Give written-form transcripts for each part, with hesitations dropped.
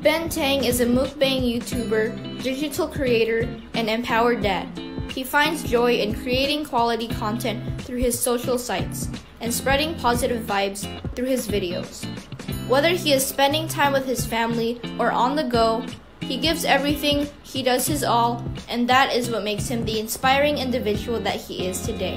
Ben Tang is a mukbang YouTuber, digital creator, and empowered dad. He finds joy in creating quality content through his social sites and spreading positive vibes through his videos. Whether he is spending time with his family or on the go, he gives everything, he does his all, and that is what makes him the inspiring individual that he is today.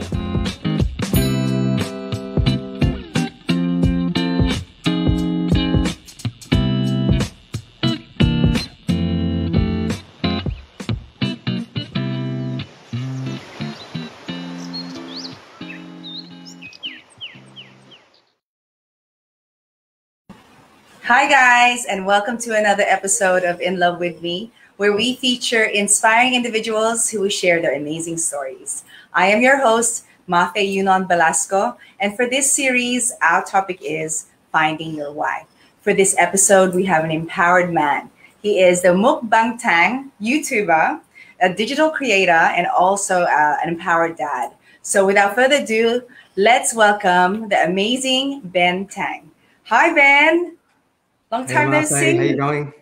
Hi guys, and welcome to another episode of In Love With Me, where we feature inspiring individuals who will share their amazing stories. I am your host, Mafae Velasco, and for this series, our topic is Finding Your Why. For this episode, we have an empowered man. He is the mukbang Tang YouTuber, a digital creator, and also an empowered dad. So without further ado, let's welcome the amazing Ben Tang. Hi, Ben. Long time no see. How you going?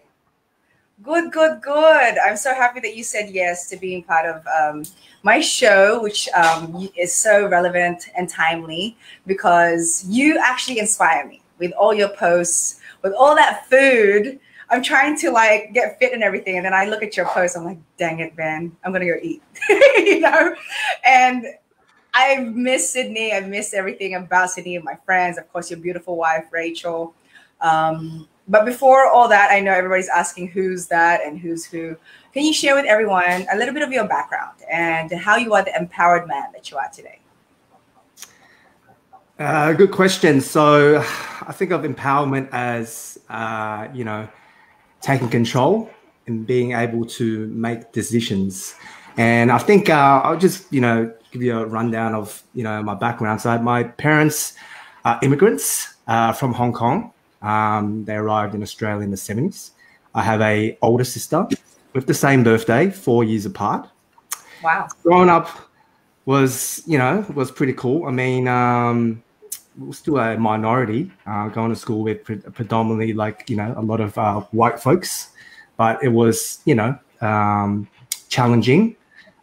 Good. I'm so happy that you said yes to being part of my show, which is so relevant and timely because you actually inspire me with all your posts, with all that food. I'm trying to get fit and everything, and then I look at your posts. I'm like, dang it, Ben, I'm gonna go eat, And I've missed Sydney. I've missed everything about Sydney and my friends. Of course, your beautiful wife, Rachel. But before all that, I know everybody's asking who's that and who's who. Can you share with everyone a little bit of your background and how you are the empowered man that you are today? Good question. So I think of empowerment as, taking control and being able to make decisions. And I think I'll just, give you a rundown of, my background. So my parents are immigrants from Hong Kong. They arrived in Australia in the 70s. I have an older sister with the same birthday, 4 years apart. Wow. Growing up was pretty cool. I mean, we were still a minority, going to school with predominantly a lot of white folks, but it was, challenging,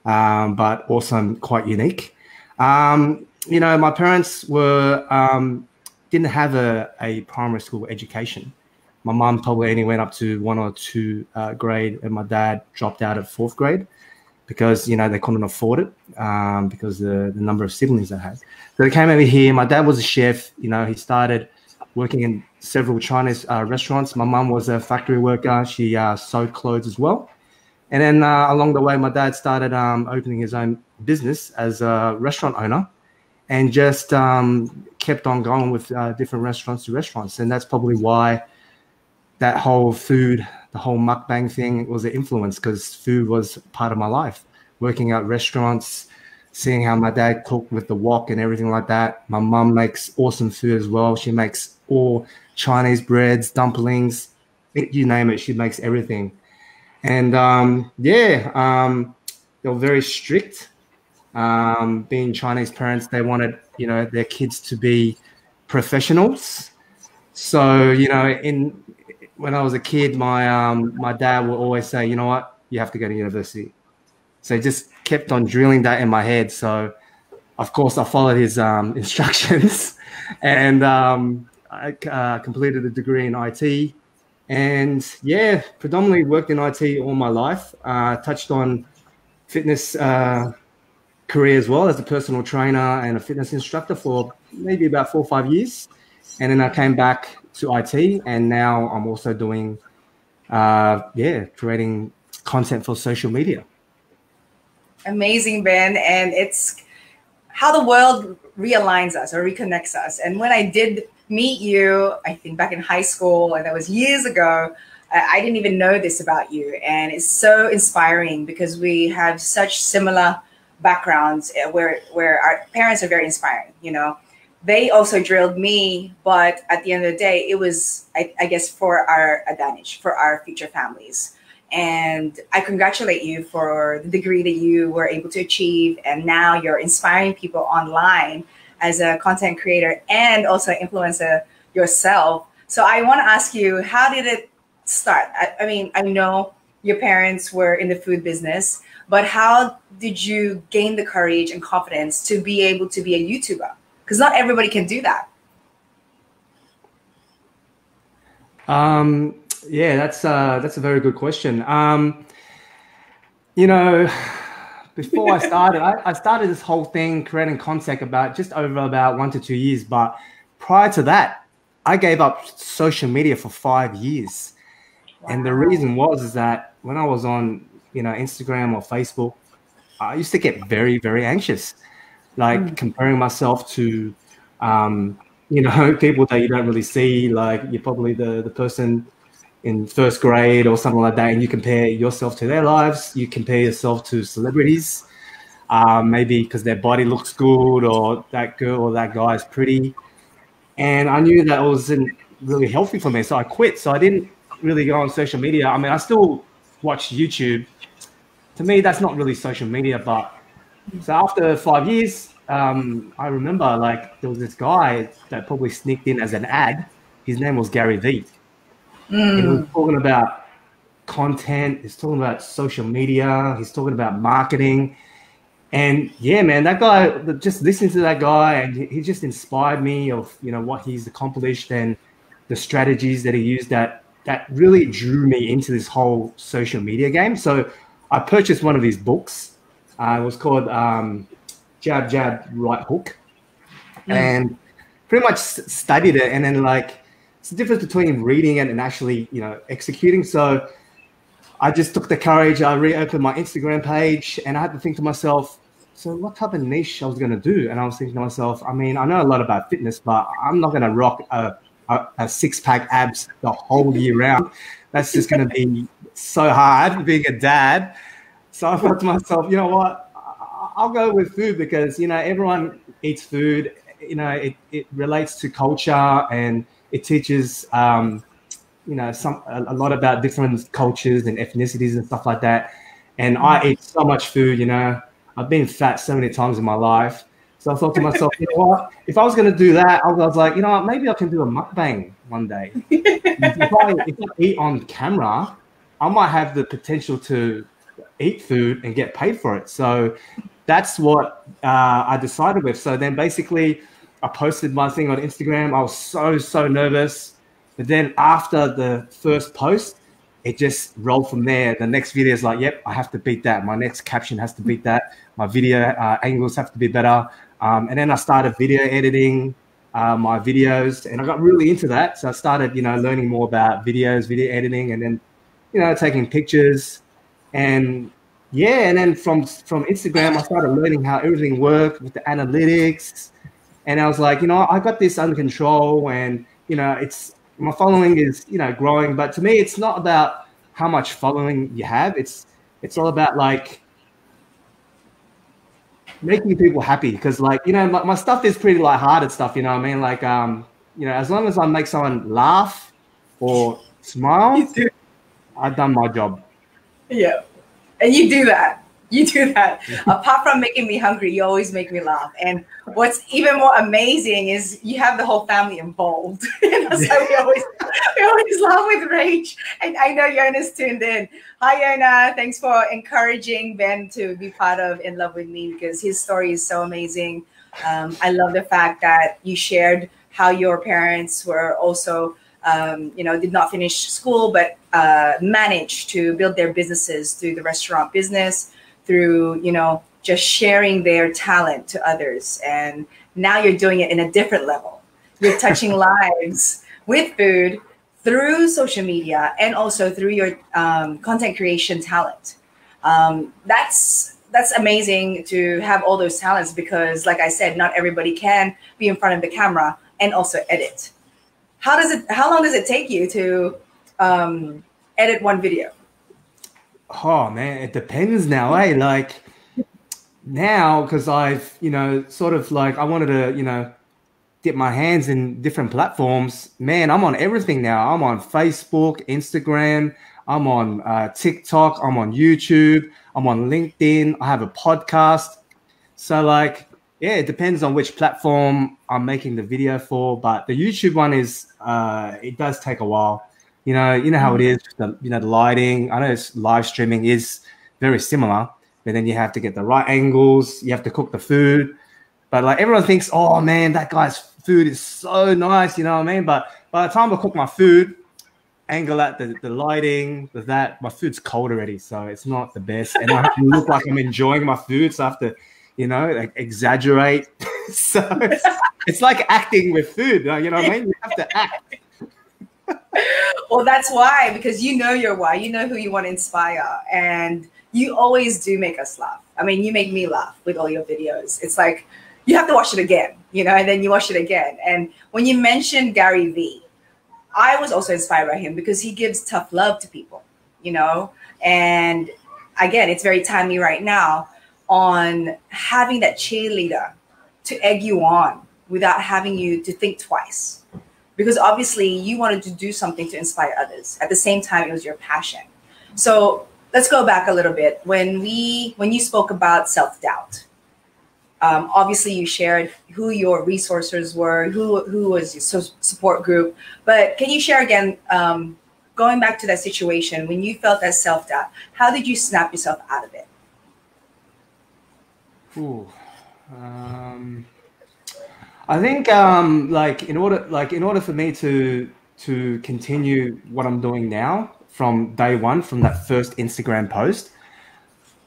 but also quite unique. My parents were, didn't have a primary school education. My mum probably only went up to 1 or 2 grade, and my dad dropped out of 4th grade because they couldn't afford it because the number of siblings they had. So they came over here. My dad was a chef. He started working in several Chinese restaurants. My mum was a factory worker. She sewed clothes as well. And then along the way, my dad started opening his own business as a restaurant owner. And just kept on going with different restaurants to restaurants. And that's probably why that whole food, the whole mukbang thing was an influence, because food was part of my life. Working at restaurants, seeing how my dad cooked with the wok and everything like that. My mum makes awesome food as well. She makes all Chinese breads, dumplings, you name it. She makes everything. And they were very strict. Being Chinese parents, they wanted, their kids to be professionals. So, when I was a kid, my dad would always say, you know what, you have to go to university. So he just kept on drilling that in my head. So, of course, I followed his instructions, and I completed a degree in IT. And predominantly worked in IT all my life. Touched on fitness career as well as a personal trainer and a fitness instructor for maybe about 4 or 5 years. And then I came back to IT, and now I'm also doing, creating content for social media. Amazing, Ben. And it's how the world realigns us or reconnects us. And when I did meet you, I think back in high school, and that was years ago, I didn't even know this about you. And it's so inspiring because we have such similar backgrounds where our parents are very inspiring. They also drilled me, but at the end of the day, it was, I guess, for our advantage, for our future families. And I congratulate you for the degree that you were able to achieve. And now you're inspiring people online as a content creator and also influencer yourself. So I want to ask you, how did it start? I mean, I know your parents were in the food business, but how did you gain the courage and confidence to be able to be a YouTuber? Because not everybody can do that. Yeah, that's a very good question. You know, before I started this whole thing creating content about just over about 1 to 2 years. But prior to that, I gave up social media for 5 years. Wow. And the reason is that when I was on, Instagram or Facebook, I used to get very, very anxious, like comparing myself to, people that you don't really see. Like you're probably the person in first grade or something like that, and you compare yourself to their lives, you compare yourself to celebrities, maybe because their body looks good or that girl or that guy is pretty. And I knew that wasn't really healthy for me, so I quit. So I didn't really go on social media. I mean, I still watch YouTube. To me, that's not really social media. But so after 5 years, I remember like there was this guy that probably sneaked in as an ad. His name was Gary Vee. And he was talking about content. He's talking about social media. He's talking about marketing. And yeah, man, that guy, just listening to that guy, and he just inspired me of, what he's accomplished and the strategies that he used that really drew me into this whole social media game. So I purchased one of his books. It was called Jab, Jab, Right Hook. And pretty much studied it. And then like, it's the difference between reading it and actually, executing. So I just took the courage. I reopened my Instagram page and I had to think to myself, so what type of niche I was going to do? And I was thinking to myself, I mean, I know a lot about fitness, but I'm not going to rock a six-pack abs the whole year round. That's just going to be so hard being a dad. So I thought to myself, you know what? I'll go with food because, everyone eats food. It relates to culture and it teaches, a lot about different cultures and ethnicities and stuff like that. And I eat so much food, I've been fat so many times in my life. So I thought to myself, you know what? If I was going to do that, I was like, maybe I can do a mukbang one day. if I eat on camera, I might have the potential to eat food and get paid for it. So that's what I decided with. So then basically, I posted my thing on Instagram. I was so nervous. But then after the first post, it just rolled from there. The next video is like, yep, I have to beat that. My next caption has to beat that. My video angles have to be better. And then I started video editing my videos. And I got really into that. So I started, learning more about videos, video editing, and then, taking pictures. And yeah, and then from Instagram, I started learning how everything worked with the analytics. And I was like, I got this under control and, my following is, growing. But to me, it's not about how much following you have. It's all about like making people happy. Because like, my stuff is pretty lighthearted stuff, you know what I mean? Like, as long as I make someone laugh or smile, I've done my job. Yeah. And you do that. You do that. Apart from making me hungry, you always make me laugh. And what's even more amazing is you have the whole family involved. So we always laugh with rage. And I know Yona's tuned in. Hi, Yona. Thanks for encouraging Ben to be part of In Love With Me because his story is so amazing. I love the fact that you shared how your parents were also did not finish school, but managed to build their businesses through the restaurant business, through, just sharing their talent to others. And now you're doing it in a different level. You're touching lives with food through social media and also through your content creation talent. That's amazing to have all those talents because, like I said, not everybody can be in front of the camera and also edit. How long does it take you to edit one video? Oh man, it depends now, eh? Like now, because I've, sort of like I wanted to, dip my hands in different platforms. Man, I'm on everything now. I'm on Facebook, Instagram. I'm on TikTok. I'm on YouTube. I'm on LinkedIn. I have a podcast. So like, yeah, it depends on which platform I'm making the video for. But the YouTube one is, it does take a while. You know how it is. The lighting. I know live streaming is very similar, but then you have to get the right angles. You have to cook the food. But like everyone thinks, oh man, that guy's food is so nice. You know what I mean? But by the time I cook my food, angle at the lighting, my food's cold already, so it's not the best. And I have to look like I'm enjoying my food, so I have to, like exaggerate. So it's like acting with food. You know what I mean? You have to act. Well, that's why, because you know your why, you know who you want to inspire, and you always do make us laugh. I mean, you make me laugh with all your videos. It's like you have to watch it again, and then you watch it again. And when you mentioned Gary Vee, I was also inspired by him because he gives tough love to people, and again, it's very timely right now on having that cheerleader to egg you on without having you to think twice. Because obviously you wanted to do something to inspire others. At the same time, it was your passion. So let's go back a little bit. When you spoke about self-doubt, obviously you shared who your resources were, who was your support group. But can you share again, going back to that situation, when you felt that self-doubt, how did you snap yourself out of it? I think in order for me to continue what I'm doing now from day one, from that first Instagram post,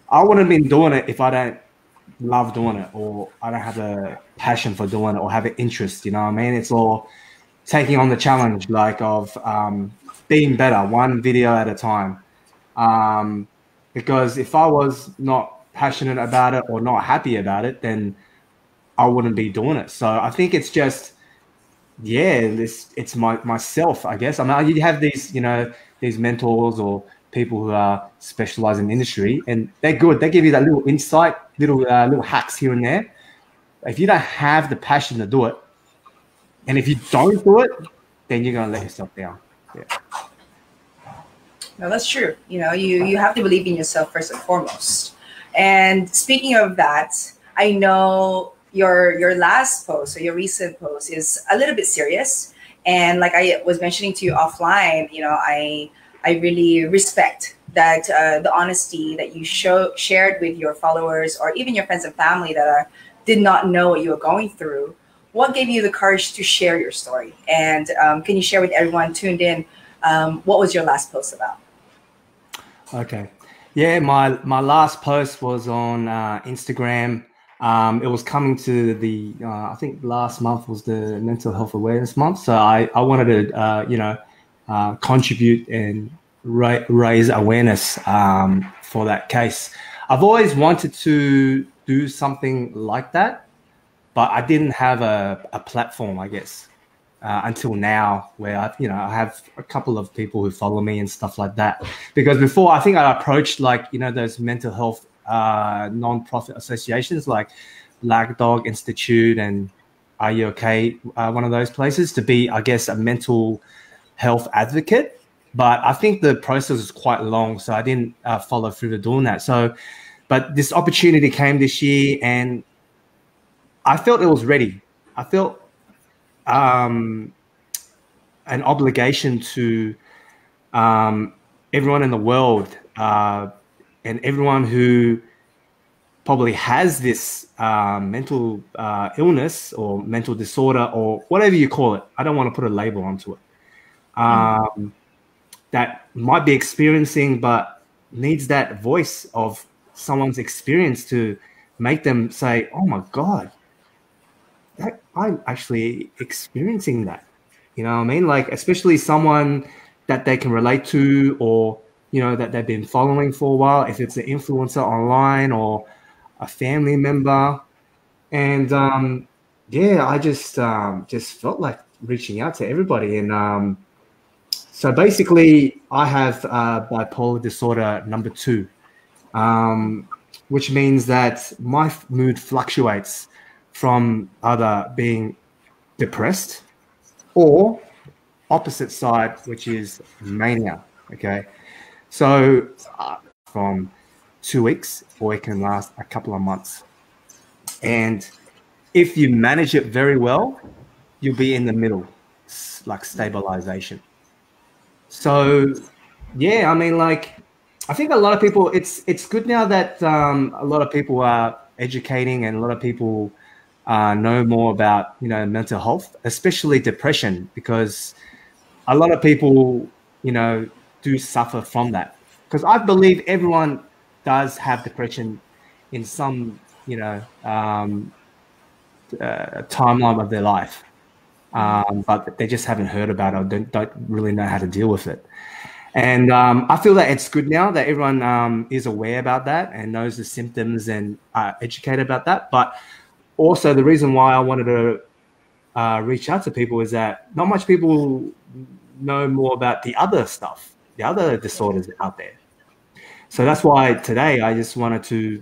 I wouldn't have been doing it if I don't love doing it, or I don't have a passion for doing it, or have an interest. You know what I mean? It's all taking on the challenge, of being better, one video at a time. Because if I was not passionate about it or not happy about it, then I wouldn't be doing it. So I think it's just, it's myself, I guess. I mean, you have these, these mentors or people who are specialized in the industry, and they're good. They give you that little insight, little hacks here and there. If you don't have the passion to do it, and if you don't do it, then you're going to let yourself down. Yeah. No, that's true. You have to believe in yourself first and foremost. And speaking of that, I know your last post, or your recent post, is a little bit serious. And like I was mentioning to you offline, I really respect that the honesty that you shared with your followers, or even your friends and family that did not know what you were going through. What gave you the courage to share your story? And can you share with everyone tuned in, what was your last post about? Okay. Yeah, my last post was on Instagram. It was coming to the, I think last month was the Mental Health Awareness Month. So I wanted to, contribute and raise awareness for that case. I've always wanted to do something like that, but I didn't have a platform, I guess, until now, where I have a couple of people who follow me and stuff like that. Because before, I think I approached those mental health non-profit associations like Black Dog Institute and Are You Okay? One of those places, to be, I guess, a mental health advocate. But I think the process is quite long, so I didn't follow through to doing that. So, but this opportunity came this year, and I felt it was ready. I felt an obligation to everyone in the world, and everyone who probably has this mental illness or mental disorder, or whatever you call it. I don't want to put a label onto it. That might be experiencing, but needs that voice of someone's experience to make them say, oh my God, I'm actually experiencing that. You know what I mean? Like, especially someone that they can relate to, or that they've been following for a while, if it's an influencer online or a family member. And I just felt like reaching out to everybody. And so basically I have bipolar disorder number 2, which means that my mood fluctuates from either being depressed or opposite side, which is mania. Okay. So from 2 weeks, or it can last a couple of months. And if you manage it very well, you'll be in the middle, like stabilization. So yeah, I mean, like, I think a lot of people. It's good now that a lot of people are educating and a lot of people know more about mental health, especially depression, because a lot of people do suffer from that. Because I believe everyone does have depression in some timeline of their life, but they just haven't heard about it or don't really know how to deal with it. And I feel that it's good now that everyone is aware about that and knows the symptoms and are educated about that. But also the reason why I wanted to reach out to people is that not much people know more about the other stuff, the other disorders out there. So that's why today I just wanted to,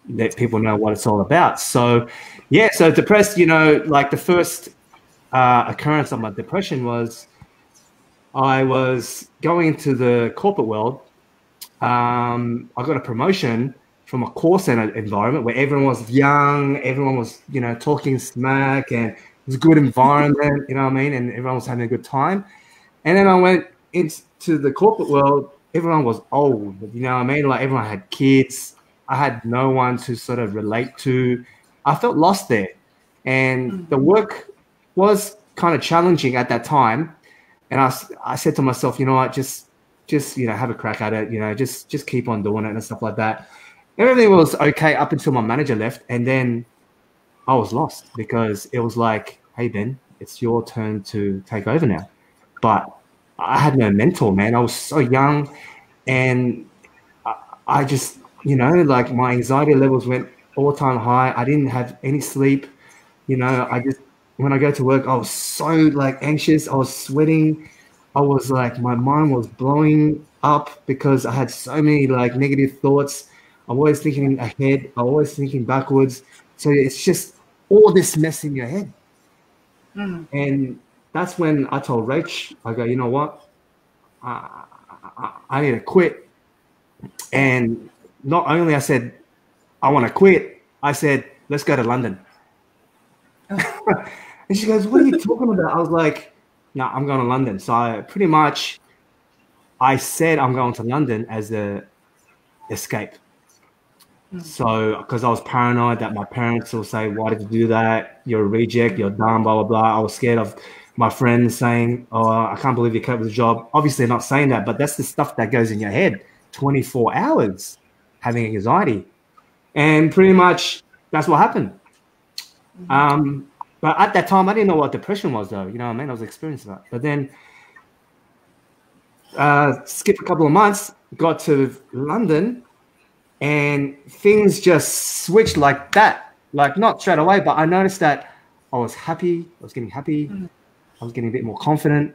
let people know what it's all about. So, yeah, so depressed, like the first occurrence of my depression was I was going into the corporate world. I got a promotion from a call center environment where everyone was young, everyone was, talking smack, and it was a good environment, you know what I mean? And everyone was having a good time. And then I went into the corporate world, everyone was old, you know what I mean? Like everyone had kids. I had no one to sort of relate to. I felt lost there. And the work was kind of challenging at that time. And I said to myself, you know what, just have a crack at it, just keep on doing it and stuff like that. Everything was okay up until my manager left, and then I was lost because it was like, hey Ben, it's your turn to take over now. But I had no mentor, man. I was so young, and I just, like my anxiety levels went all-time high. I didn't have any sleep. When I go to work, I was so like anxious. I was sweating. I was like, my mind was blowing up because I had so many like negative thoughts. I'm always thinking ahead. I'm always thinking backwards. So it's just all this mess in your head. And that's when I told Rach, I go, you know what? I need to quit. And not only I said, I want to quit, I said, let's go to London. And she goes, what are you talking about? I was like, no, I'm going to London. So I said I'm going to London as a escape. So, because I was paranoid that my parents will say, why did you do that? You're a reject, you're dumb, blah, blah, blah. I was scared of my friends saying, oh, I can't believe you kept the job. Obviously, not saying that, but that's the stuff that goes in your head 24 hours, having anxiety. And pretty much that's what happened. But at that time, I didn't know what depression was, though. You know what I mean? I was experiencing that. But then, skip a couple of months, got to London, and things just switched like that. Like, not straight away, but I noticed that I was happy. I was getting happy. I was getting a bit more confident.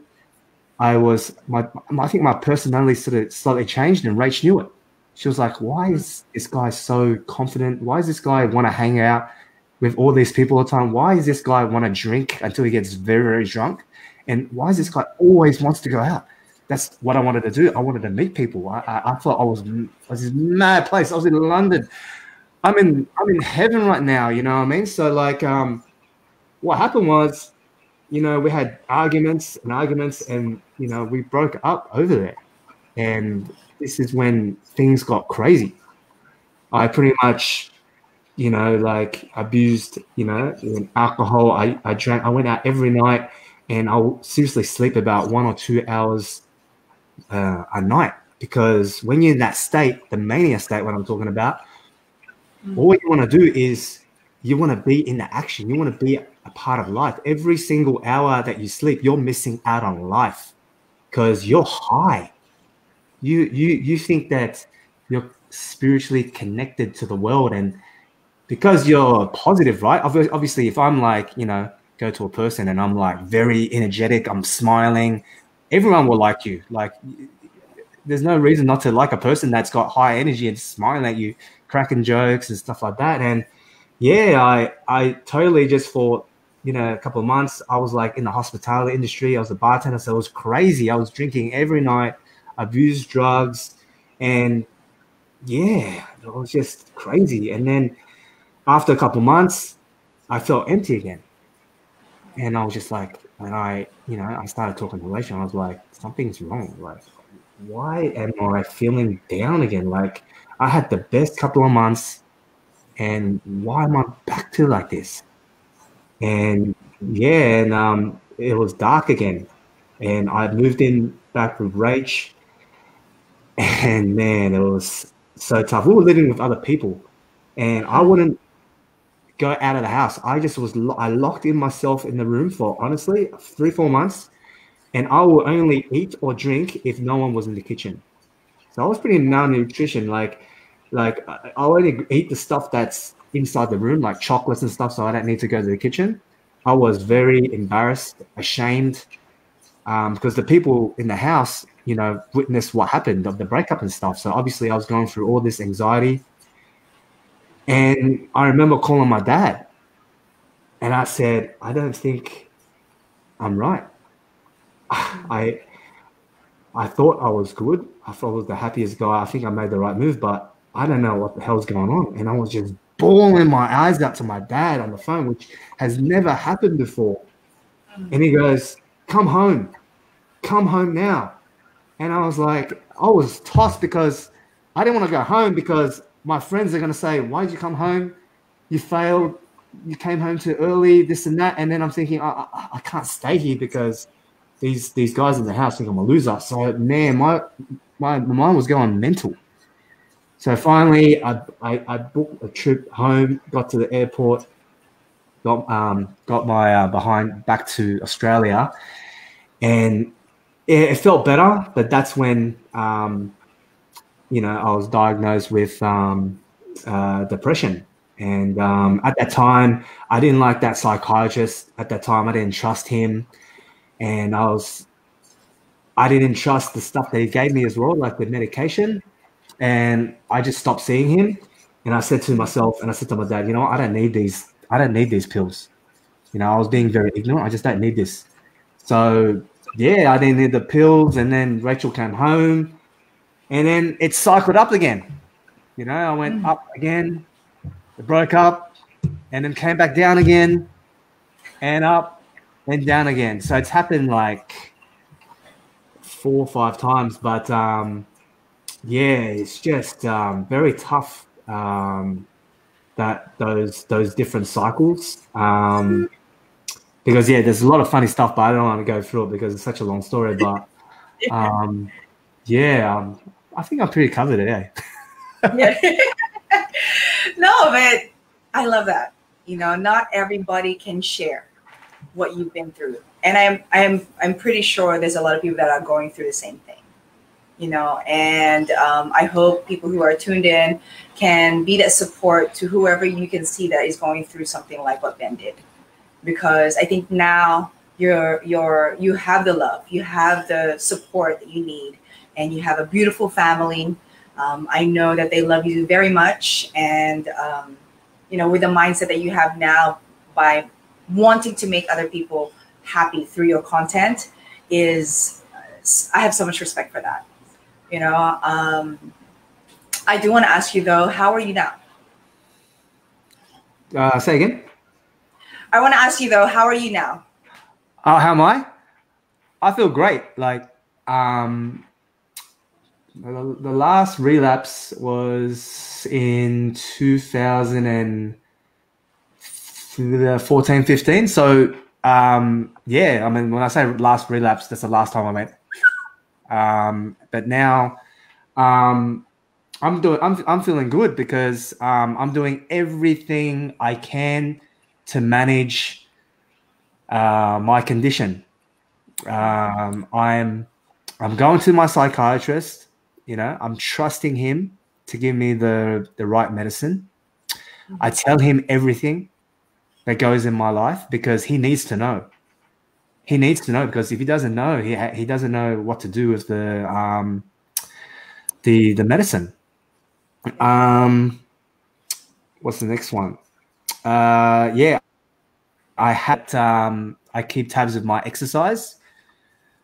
I think my personality sort of slightly changed, and Rach knew it. She was like, why is this guy so confident? Why does this guy want to hang out with all these people all the time? Why does this guy want to drink until he gets very, very drunk? And why does this guy always wants to go out? That's what I wanted to do. I wanted to meet people. I thought I was this mad place. I was in London. I'm in heaven right now. You know what I mean? So like, what happened was, we had arguments, and we broke up over there. And this is when things got crazy. I pretty much, like abused, alcohol. I drank. I went out every night, and I'll seriously sleep about 1 or 2 hours a night, because when you're in that state, the mania state, what I'm talking about, all you want to do is you want to be in the action. You want to be a part of life. Every single hour that you sleep, you're missing out on life because you're high. You think that you're spiritually connected to the world, and because you're positive, right? Obviously, if I'm like, go to a person and I'm like very energetic, I'm smiling, everyone will like you. Like, there's no reason not to like a person that's got high energy and smiling at you, cracking jokes and stuff like that. And yeah, I totally just for, a couple of months, I was like in the hospitality industry. I was a bartender, so it was crazy. I was drinking every night, abused drugs, and yeah, it was just crazy. And then after a couple of months, I felt empty again. And I was just like, And I started talking to Rachel. I was like, something's wrong. Like, why am I feeling down again? Like, I had the best couple of months, and why am I back to like this? And yeah, and it was dark again. And I moved in back with Rach, and man, it was so tough. We were living with other people, and I wouldn't go out of the house. I locked in myself in the room for honestly 3-4 months, and I will only eat or drink if no one was in the kitchen. So I was pretty malnutrition. I only eat the stuff that's inside the room, like chocolates and stuff, so I don't need to go to the kitchen. I was very embarrassed, ashamed, because the people in the house, witnessed what happened of the breakup and stuff. So obviously I was going through all this anxiety. And I remember calling my dad, and I said, I don't think I'm right. I thought I was good. I thought I was the happiest guy. I think I made the right move, but I don't know what the hell's going on. And I was just bawling my eyes out to my dad on the phone, which has never happened before. And he goes, come home now. And I was like, I was tossed because I didn't want to go home because my friends are going to say, why did you come home? You failed. You came home too early, this and that. And then I'm thinking, I can't stay here because these guys in the house think I'm a loser. So, man, my mind was going mental. So finally, I booked a trip home, got to the airport, got my behind back to Australia, and it felt better. But that's when I was diagnosed with depression. And at that time, I didn't like that psychiatrist. At that time, I didn't trust him. And I didn't trust the stuff that he gave me as well, like the medication. And I just stopped seeing him. And I said to myself, and I said to my dad, I don't need these. I don't need these pills. I was being very ignorant. I just don't need this. So yeah, I didn't need the pills. And then Rachel came home, and then it cycled up again. I went up again, it broke up, and then came back down again, and up and down again. So it's happened like 4 or 5 times, but yeah, it's just very tough, that those different cycles, because yeah, there's a lot of funny stuff, but I don't want to go through it because it's such a long story. But yeah, I think I'm pretty covered it. Yeah. No, but I love that. Not everybody can share what you've been through, and I'm pretty sure there's a lot of people that are going through the same thing. And I hope people who are tuned in can be that support to whoever you can see that is going through something like what Ben did, because I think now you have the love, you have the support that you need, and you have a beautiful family. I know that they love you very much, and with the mindset that you have now by wanting to make other people happy through your content I have so much respect for that. I do want to ask you though, how are you now? Say again? I want to ask you though, how are you now? How am I? I feel great. Like, the last relapse was in 2014, 15. So, yeah, I mean, when I say last relapse, that's the last time I went. But now, I'm feeling good because I'm doing everything I can to manage my condition. I'm going to my psychiatrist. I'm trusting him to give me the right medicine. I tell him everything that goes in my life because he needs to know. He needs to know, because if he doesn't know, he doesn't know what to do with the medicine. What's the next one? Yeah, I keep tabs of my exercise.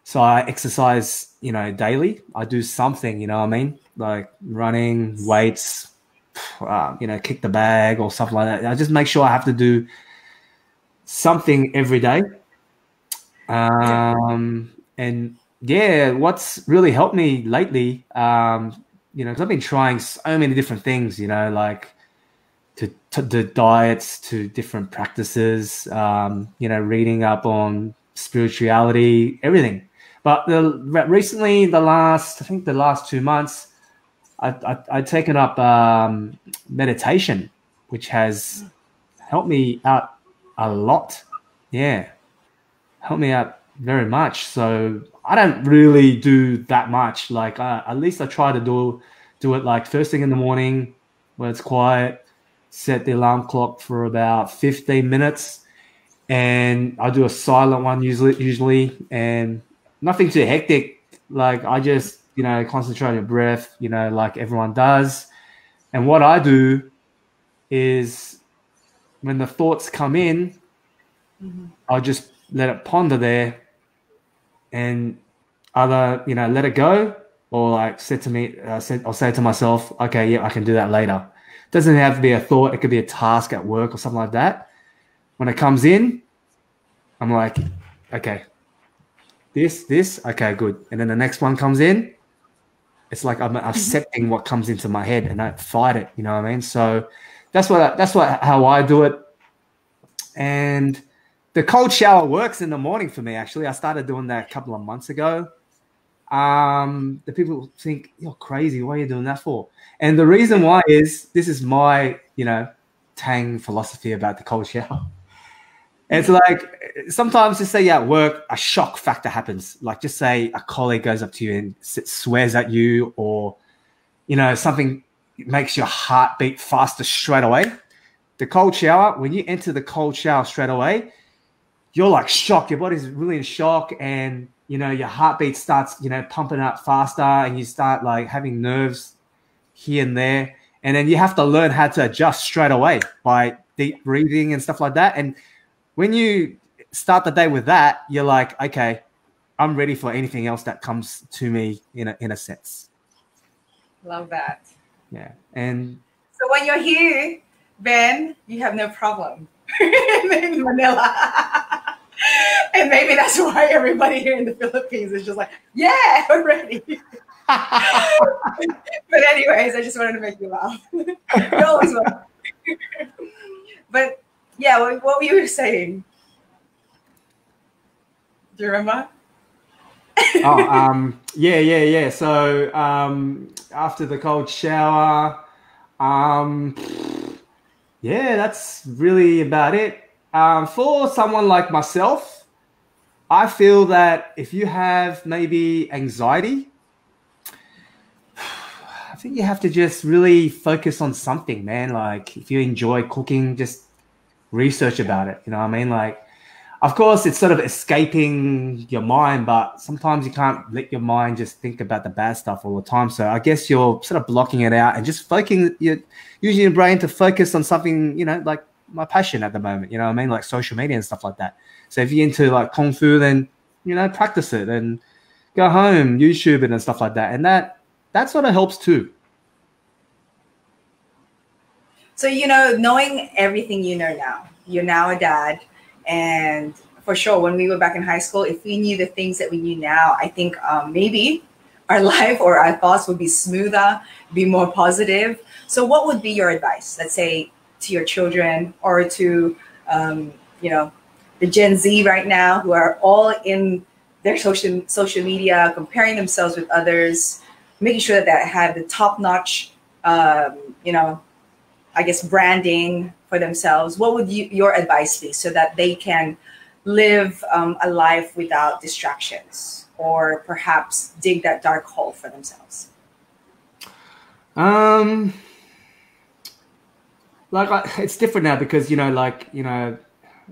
So I exercise, daily. I do something, you know what I mean? Like running, weights, kick the bag or something like that. I just make sure I have to do something every day. And yeah, what's really helped me lately, because I've been trying so many different things, like to the diets, to different practices, reading up on spirituality, everything. But recently, the last 2 months, I've taken up meditation, which has helped me out a lot. Yeah, helped me out very much. So I don't really do that much. Like at least I try to do it like first thing in the morning when it's quiet. Set the alarm clock for about 15 minutes, and I do a silent one usually, and nothing too hectic. Like I just concentrate on your breath, like everyone does. And what I do is when the thoughts come in, I'll just let it ponder there, and either let it go, or like I'll say to myself, okay, yeah, I can do that later. It doesn't have to be a thought. It could be a task at work or something like that. When it comes in, I'm like, okay, this, okay, good. And then the next one comes in. It's like I'm accepting what comes into my head and I fight it. You know what I mean? So that's how I do it. And the cold shower works in the morning for me. Actually, I started doing that a couple of months ago. The people think you're crazy. What are you doing that for? And the reason why is this is my Tang philosophy about the cold shower. It's like sometimes just say you're at work, a shock factor happens. Like just say a colleague goes up to you and swears at you, or something makes your heart beat faster straight away. The cold shower, when you enter the cold shower straight away, you're like shocked. Your body's really in shock, and your heartbeat starts pumping up faster, and you start like having nerves here and there, and then you have to learn how to adjust straight away by deep breathing and stuff like that. And when you start the day with that, you're like, okay, I'm ready for anything else that comes to me in a sense. Love that. Yeah. And so when you're here, Ben, you have no problem in Manila. And maybe that's why everybody here in the Philippines is just like, yeah, we're ready. But anyways, I just wanted to make you laugh. You always will. But yeah, what were you saying? Do you remember? Yeah. So after the cold shower, yeah, that's really about it. For someone like myself, I feel that if you have maybe anxiety, I think you have to just really focus on something, man. Like if you enjoy cooking, just research about it. You know what I mean? Like, of course, it's sort of escaping your mind, but sometimes you can't let your mind just think about the bad stuff all the time. So I guess you're sort of blocking it out and just using your brain to focus on something, like my passion at the moment, you know what I mean? Like social media and stuff like that. So if you're into like Kung Fu, then, practice it and go home, YouTube it and stuff like that. And that sort of helps too. So, knowing everything now, you're now a dad. And for sure, when we were back in high school, if we knew the things that we knew now, I think maybe our life or our thoughts would be smoother, be more positive. So what would be your advice, let's say, to your children or to, the Gen Z right now who are all in their social media, comparing themselves with others, making sure that they have the top-notch, I guess, branding for themselves? What would your advice be so that they can live a life without distractions, or perhaps dig that dark hole for themselves? It's different now because,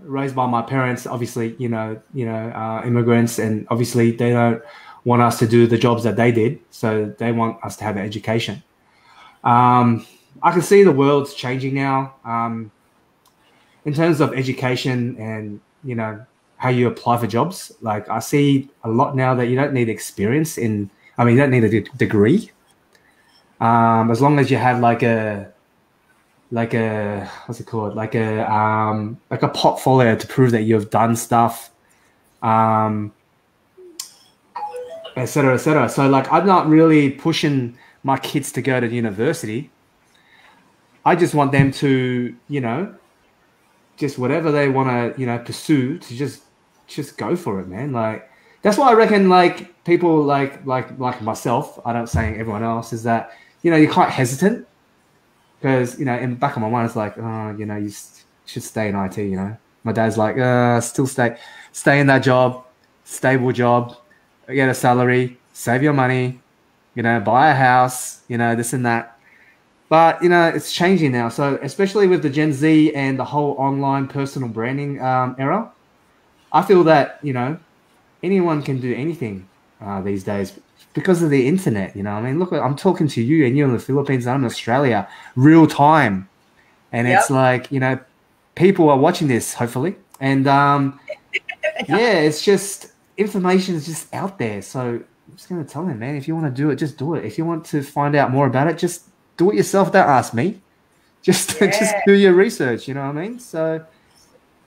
raised by my parents, obviously, immigrants, and obviously they don't want us to do the jobs that they did. So they want us to have an education. I can see the world's changing now in terms of education and, how you apply for jobs. Like I see a lot now that you don't need experience you don't need a degree. As long as you have like a what's it called? Like a portfolio to prove that you've done stuff et cetera, et cetera. So like, I'm not really pushing my kids to go to university. I just want them to, just whatever they want to, pursue, to just go for it, man. Like, that's why I reckon, like, people like myself, I don't say everyone else, is that, you're quite hesitant because, in the back of my mind, it's like, oh, you should stay in IT, My dad's like, still stay in that job, stable job, get a salary, save your money, buy a house, this and that. But, it's changing now. So especially with the Gen Z and the whole online personal branding era, I feel that, anyone can do anything these days because of the internet. I mean, look, I'm talking to you and you're in the Philippines, I'm in Australia, real time. And It's like, people are watching this, hopefully. And it's just, information is just out there. So I'm just going to tell them, man, if you want to do it, just do it. If you want to find out more about it, just do it yourself. Don't ask me. Just do your research. You know what I mean? So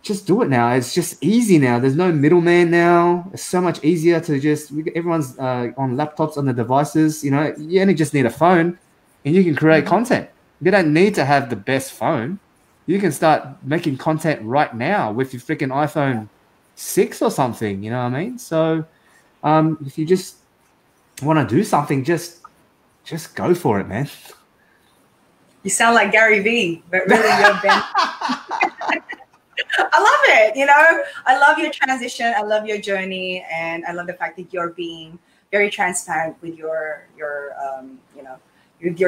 just do it now. It's just easy now. There's no middleman now. It's so much easier to everyone's on laptops, on the devices. You only just need a phone and you can create content. You don't need to have the best phone. You can start making content right now with your freaking iPhone 6 or something. You know what I mean? So if you just want to do something, just go for it, man. You sound like Gary Vee, but really you're Ben. I love it. I love your transition. I love your journey, and I love the fact that you're being very transparent with your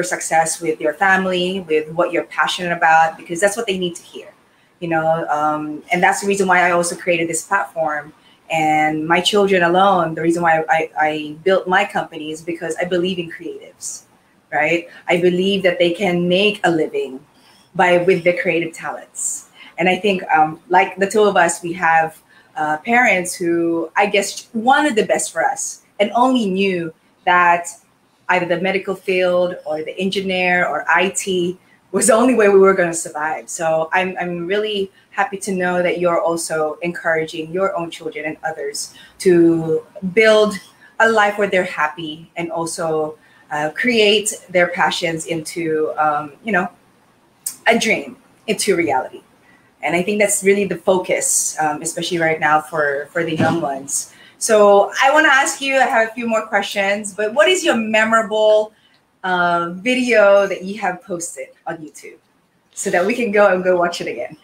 success, with your family, with what you're passionate about, because that's what they need to hear. And that's the reason why I also created this platform. And my children alone, the reason why I built my company is because I believe in creatives. Right? I believe that they can make a living with their creative talents. And I think like the two of us, we have parents who I guess wanted the best for us and only knew that either the medical field or the engineer or IT was the only way we were going to survive. So I'm really happy to know that you're also encouraging your own children and others to build a life where they're happy and also create their passions into, a dream, into reality. And I think that's really the focus, especially right now for the young ones. So I want to ask you, I have a few more questions, but what is your memorable video that you have posted on YouTube so that we can go watch it again?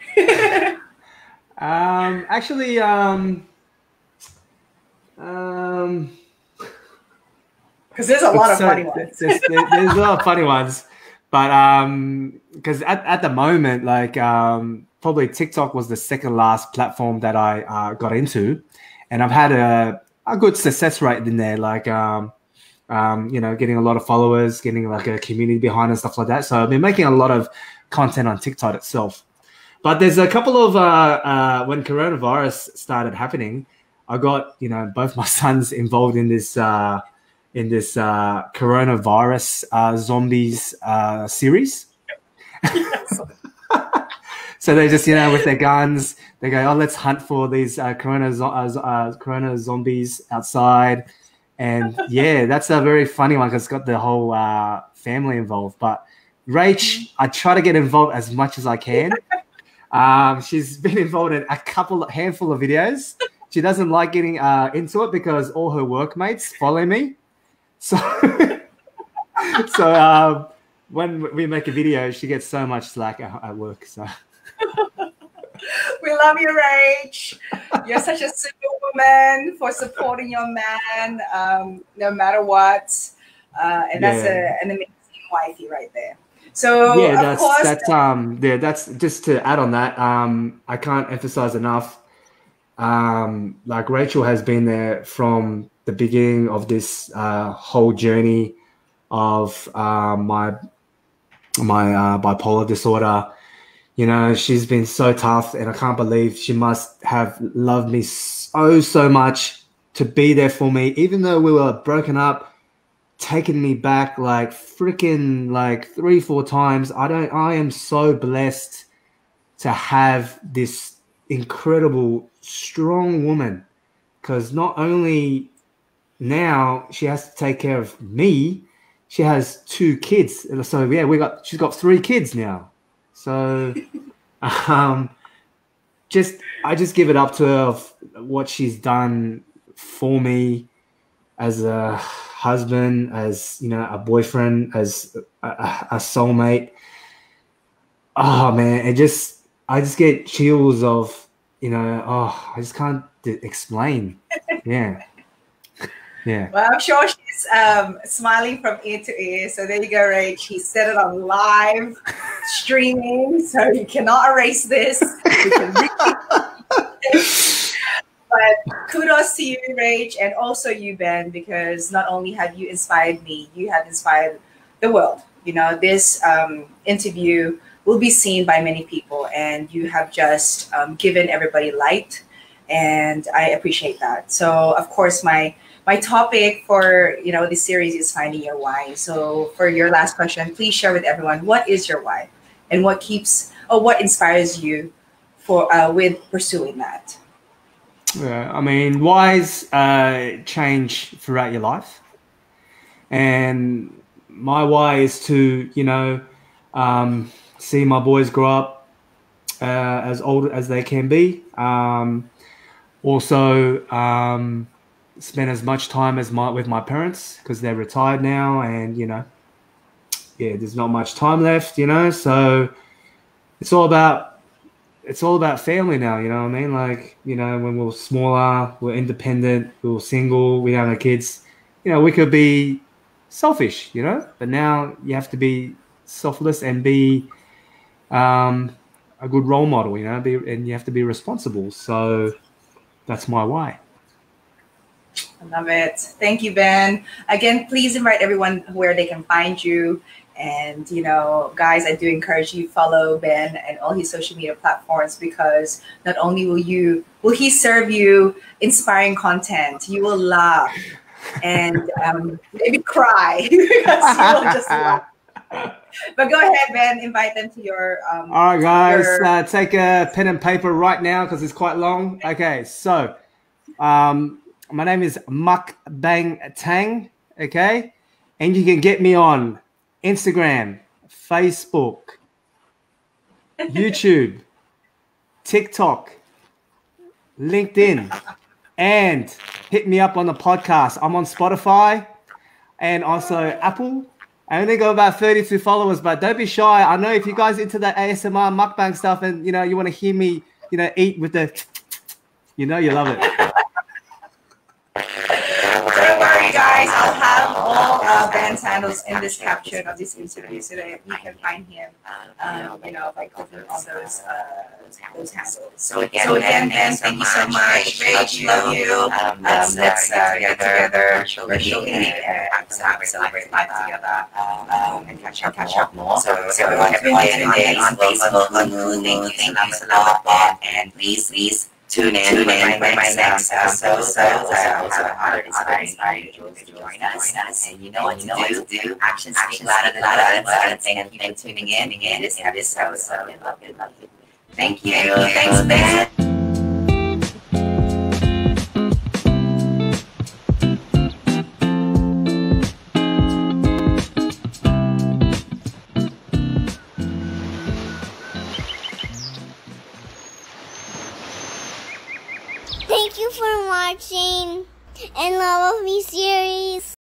Because there's a lot of funny ones. There's a lot of funny ones, but because at the moment, like probably TikTok was the second last platform that I got into, and I've had a good success rate in there. Like getting a lot of followers, getting like a community behind and stuff like that. So I've been making a lot of content on TikTok itself. But there's a couple of when coronavirus started happening, I got both my sons involved in this coronavirus zombies series. Yes. So they just with their guns, they go, oh, let's hunt for these corona zombies outside. And yeah, that's a very funny one because it's got the whole family involved. But Rach, I try to get involved as much as I can. She's been involved in a handful of videos. She doesn't like getting into it because all her workmates follow me. So, when we make a video, she gets so much slack at work. So we love you, Rach. You're such a superwoman for supporting your man, no matter what. And that's an amazing wifey right there. So yeah, that's just to add on that. I can't emphasize enough. Like Rachel has been there from the beginning of this whole journey of my bipolar disorder. She's been so tough, and I can't believe she must have loved me so much to be there for me, even though we were broken up, taking me back like freaking like 3-4 times. I am so blessed to have this incredible, strong woman because not only now she has to take care of me, she has 2 kids. So yeah, she's got 3 kids now. So I just give it up to her of what she's done for me as a husband, as a boyfriend, as a soulmate. Oh man, I just get chills of I just can't explain. Yeah. Well, I'm sure she's smiling from ear to ear. So there you go, Rach. She said it on live streaming, so you cannot erase this. You can But kudos to you, Rach, and also you, Ben, because not only have you inspired me, you have inspired the world. This interview will be seen by many people, and you have just given everybody light, and I appreciate that. So, of course, my topic for this series is finding your why. So, for your last question, please share with everyone, what is your why, and what inspires you for with pursuing that. Yeah, I mean, whys change throughout your life, and my why is to see my boys grow up as old as they can be. Also, spend as much time with my parents, because they're retired now, and there's not much time left. So it's all about family now. You know what I mean? Like, when we were smaller, we were independent, we were single, we didn't have kids. We could be selfish, but now you have to be selfless and be a good role model, and you have to be responsible. So that's my why. I love it. Thank you, Ben. Again, please invite everyone where they can find you. And, guys, I do encourage you follow Ben and all his social media platforms, because not only will he serve you inspiring content, you will laugh and maybe cry because you will just laugh. But go ahead, Ben, invite them to your... all right, guys, take a pen and paper right now because it's quite long. Okay, so my name is Mukbang Tang, okay? And you can get me on Instagram, Facebook, YouTube, TikTok, LinkedIn, and hit me up on the podcast. I'm on Spotify and also Apple. I only got about 32 followers, but don't be shy. I know if you guys into that ASMR mukbang stuff and you want to hear me eat with the you love it. Don't worry, guys. I'll have all Ben's handles in this caption of this interview so that you can find him. By clicking on those handles. So again, Ben, thank you so much. Rach, love you. Let's get together virtually and celebrate life together and catch up more. So everyone on Facebook, thank you a lot, and please tune in for my next episode. So other inspiring people to join us. And you know what to do. Actions speak louder than words. And thank you for tuning in this episode. So love you. Thank you. Thanks, Ben. Thank you for watching and Love of Me series.